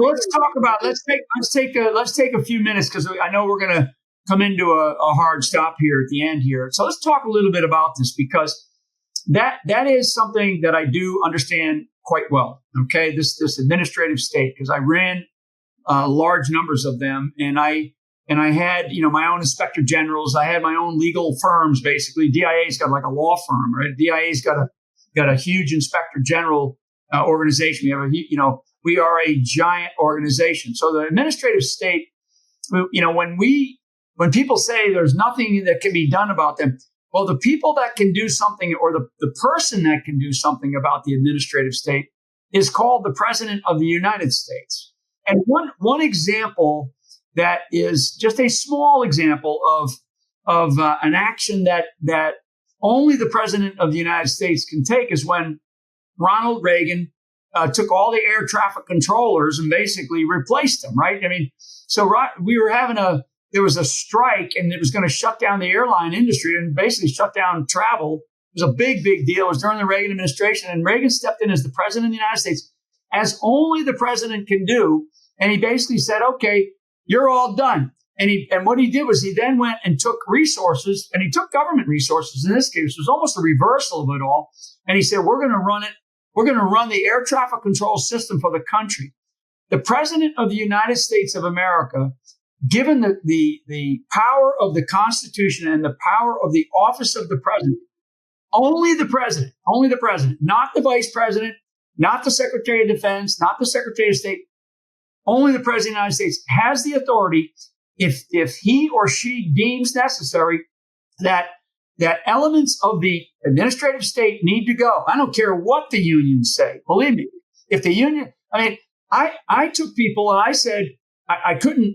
let's talk about, let's take a few minutes because I know we're going to come into a hard stop here at the end here. So let's talk a little bit about this because that is something that I do understand quite well. Okay. This administrative state, because I ran large numbers of them and I had, my own inspector generals. I had my own legal firms. Basically, DIA's got like a law firm, right? DIA's got a huge inspector general organization. We have we are a giant organization. So the administrative state, when people say there's nothing that can be done about them, well, the people that can do something, or the person that can do something about the administrative state, is called the President of the United States. And one example that is just a small example of an action that only the President of the United States can take is when Ronald Reagan took all the air traffic controllers and basically replaced them, right? I mean, so we were there was a strike and it was going to shut down the airline industry and basically shut down travel. It was a big, big deal. It was during the Reagan administration, and Reagan stepped in as the President of the United States, as only the president can do. And he basically said, okay, you're all done. And what he did was he then went and took resources, and he took government resources. In this case, it was almost a reversal of it all. And he said, we're going to run it. We're going to run the air traffic control system for the country. The President of the United States of America, given the power of the Constitution and the power of the office of the president, only the president, not the vice president, not the Secretary of Defense, not the Secretary of State, only the President of the United States has the authority, if he or she deems necessary, that elements of the administrative state need to go. I don't care what the unions say. Believe me, if the union, I took people and I said, I couldn't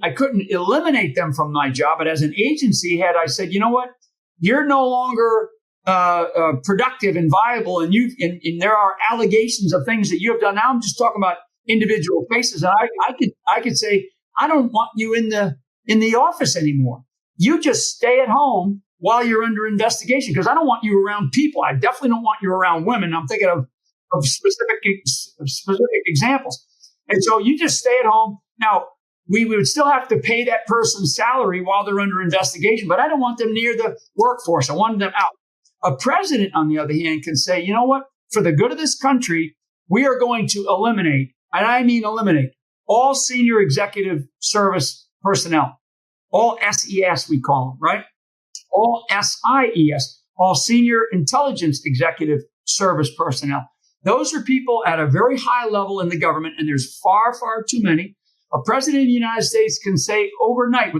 eliminate them from my job, but as an agency head, I said, you know what? You're no longer productive and viable, and there are allegations of things that you have done. Now I'm just talking about individual cases. And I could say, I don't want you in the office anymore. You just stay at home while you're under investigation, because I don't want you around people. I definitely don't want you around women. I'm thinking of specific examples. And so you just stay at home. Now, we would still have to pay that person's salary while they're under investigation, but I don't want them near the workforce. I want them out. A president, on the other hand, can say, you know what? For the good of this country, we are going to eliminate, and I mean eliminate, all senior executive service personnel, all SES we call them, right? All SIES, all senior intelligence executive service personnel. Those are people at a very high level in the government, and there's far, far too many. A president of the United States can say overnight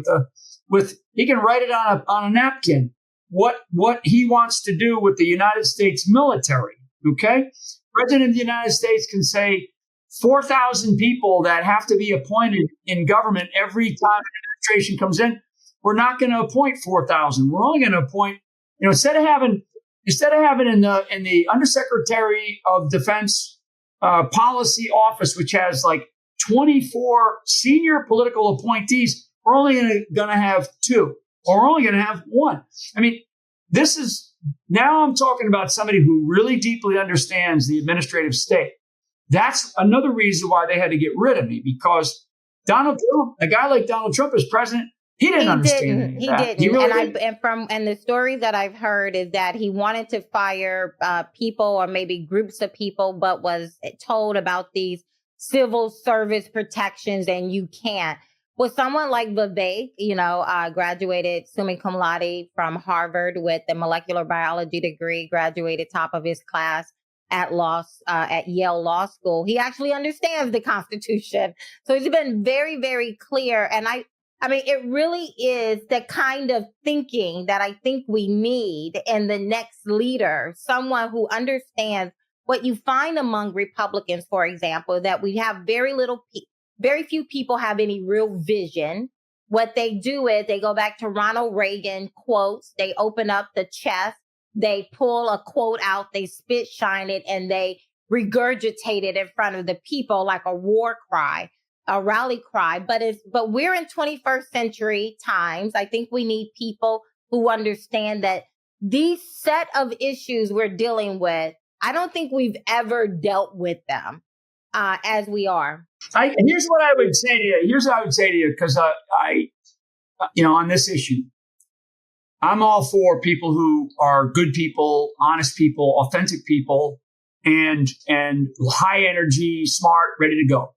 he can write it on a napkin what he wants to do with the United States military. Okay. President of the United States can say 4,000 people that have to be appointed in government every time an administration comes in. We're not going to appoint 4,000. We're only going to appoint, instead of having in the Undersecretary of Defense policy office, which has like 24 senior political appointees, we're only going to have 2, or we're only going to have 1. I mean, now I'm talking about somebody who really deeply understands the administrative state. That's another reason why they had to get rid of me, because Donald Trump, a guy like Donald Trump as president, he didn't understand He that. didn't. He really didn't. And the story that I've heard is that he wanted to fire people, or maybe groups of people, but was told about these civil service protections, and you can't. With someone like Vivek, graduated summa cum laude from Harvard with a molecular biology degree, graduated top of his class at Yale Law School. He actually understands the Constitution. So he's been very, very clear. And I mean, it really is the kind of thinking that I think we need in the next leader, someone who understands what you find among Republicans, for example, that we have very few people have any real vision. What they do is they go back to Ronald Reagan quotes. They open up the chest. They pull a quote out. They spit shine it, and they regurgitate it in front of the people like a war cry, a rally cry. But we're in 21st century times. I think we need people who understand that these set of issues we're dealing with, I don't think we've ever dealt with them as we are. Here's what I would say to you. Here's what I would say to you, because on this issue, I'm all for people who are good people, honest people, authentic people, and high energy, smart, ready to go.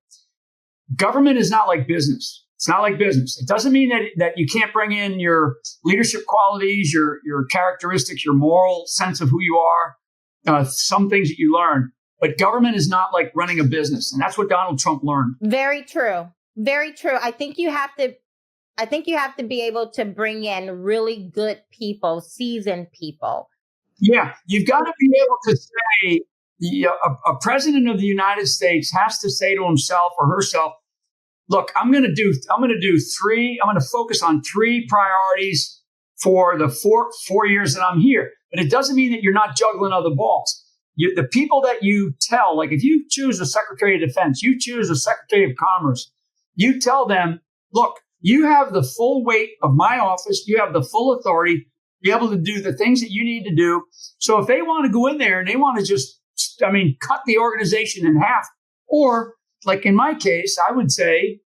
Government is not like business. It's not like business. It doesn't mean that you can't bring in your leadership qualities, your characteristics, your moral sense of who you are, some things that you learn. But government is not like running a business. And that's what Donald Trump learned. Very true. Very true. I think you have to be able to bring in really good people, seasoned people. Yeah, you've got to be able to say, a president of the United States has to say to himself or herself, look, I'm going to focus on 3 priorities for the four years that I'm here. But it doesn't mean that you're not juggling other balls. The people that you tell, like if you choose a Secretary of Defense, you choose a Secretary of Commerce, you tell them, look, you have the full weight of my office. You have the full authority to be able to do the things that you need to do. So if they want to go in there and they want to just, cut the organization in half, or like in my case, I would say,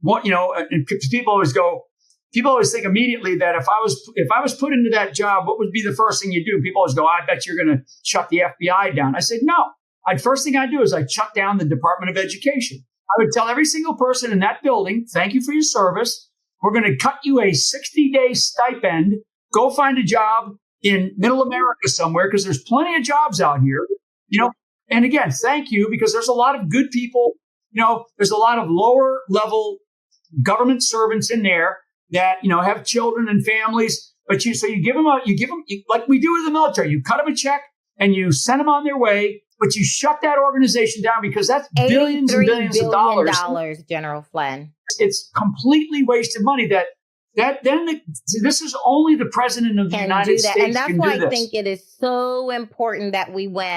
people always think immediately that if I was put into that job, what would be the first thing you do? People always go, I bet you're going to shut the FBI down. I said, no. First thing I'd do is I'd shut down the Department of Education. I would tell every single person in that building, thank you for your service. We're going to cut you a 60-day stipend. Go find a job in middle America somewhere, because there's plenty of jobs out here. And again, thank you, because there's a lot of good people. There's a lot of lower level government servants in there that, have children and families. But you give them like we do with the military. You cut them a check and you send them on their way, but you shut that organization down, because that's billions and billions of dollars. General Flynn. It's completely wasted money. This is only the president of the United States and that's can why do this. I think it is so important that we win.